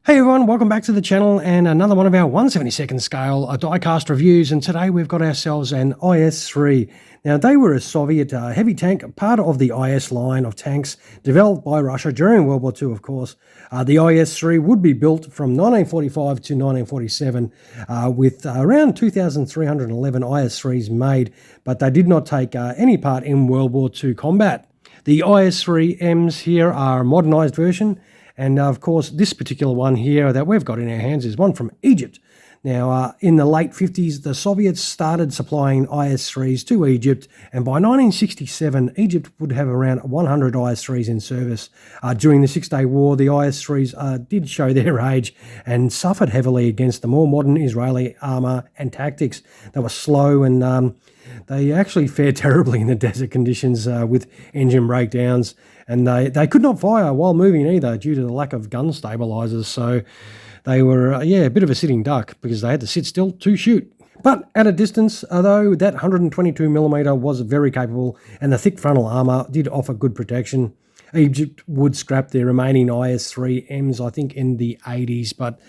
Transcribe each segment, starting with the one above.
Hey everyone, welcome back to the channel and another one of our 1/72nd scale diecast reviews, and today we've got ourselves an IS-3. Now they were a Soviet heavy tank, part of the IS line of tanks developed by Russia during World War II, of course. The IS-3 would be built from 1945 to 1947 with around 2,311 IS-3s made, but they did not take any part in World War II combat. The IS-3Ms here are a modernised version. And of course, this particular one here that we've got in our hands is one from Egypt. Now, in the late 50s, the Soviets started supplying IS-3s to Egypt, and by 1967, Egypt would have around 100 IS-3s in service. During the Six-Day War, the IS-3s did show their age and suffered heavily against the more modern Israeli armour and tactics. They were slow and they actually fared terribly in the desert conditions with engine breakdowns, and they could not fire while moving either due to the lack of gun stabilizers. So they were, a bit of a sitting duck because they had to sit still to shoot. But at a distance, though, that 122mm was very capable, and the thick frontal armour did offer good protection. Egypt would scrap their remaining IS-3Ms, I think, in the 80s, but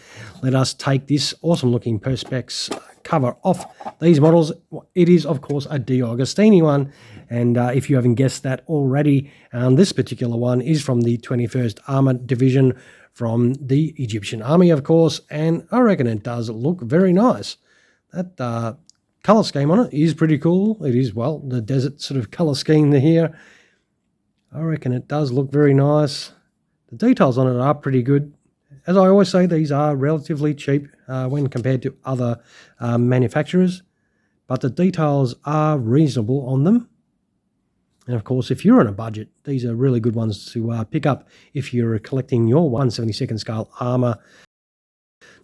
let us take this awesome-looking Perspex cover off these models. It is, of course, a DeAgostini one, and if you haven't guessed that already, this particular one is from the 21st Armoured Division from the Egyptian Army, of course, and I reckon it does look very nice. That colour scheme on it is pretty cool. It is, well, the desert sort of colour scheme here. I reckon it does look very nice. The details on it are pretty good. As I always say, these are relatively cheap when compared to other manufacturers, but the details are reasonable on them. And of course, if you're on a budget, these are really good ones to pick up if you're collecting your 1/72nd scale armour.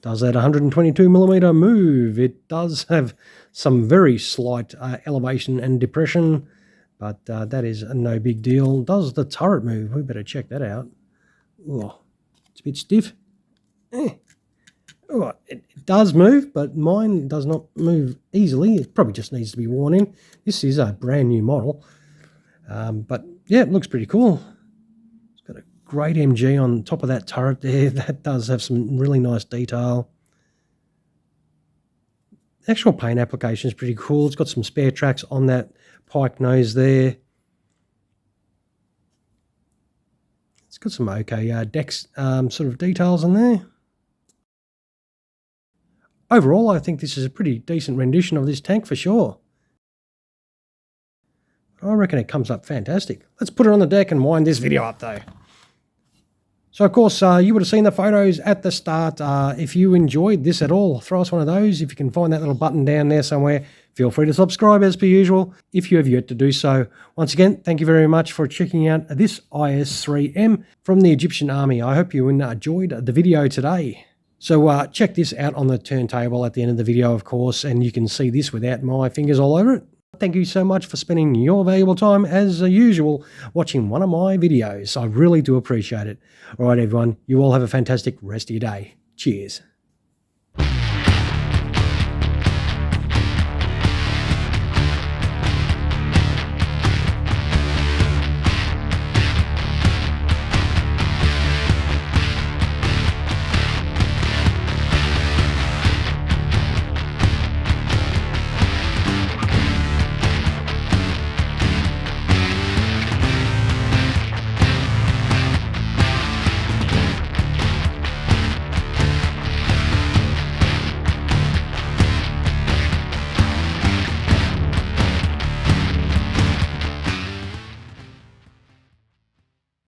Does that 122mm move? It does have some very slight elevation and depression, but that is no big deal. Does the turret move? We better check that out. Oh, it's a bit stiff. Oh, it does move, but mine does not move easily. It probably just needs to be worn in. This is a brand new model. But yeah, it looks pretty cool. It's got a great MG on top of that turret there. That does have some really nice detail. The actual paint application is pretty cool. It's got some spare tracks on that pike nose there. It's got some okay decks sort of details on there. Overall, I think this is a pretty decent rendition of this tank for sure. I reckon it comes up fantastic. Let's put it on the deck and wind this video up though. So of course, you would have seen the photos at the start. If you enjoyed this at all, throw us one of those. If you can find that little button down there somewhere, feel free to subscribe as per usual, if you have yet to do so. Once again, thank you very much for checking out this IS-3M from the Egyptian Army. I hope you enjoyed the video today. So check this out on the turntable at the end of the video, of course, and you can see this without my fingers all over it. Thank you so much for spending your valuable time, as usual, watching one of my videos. I really do appreciate it. All right, everyone, you all have a fantastic rest of your day. Cheers.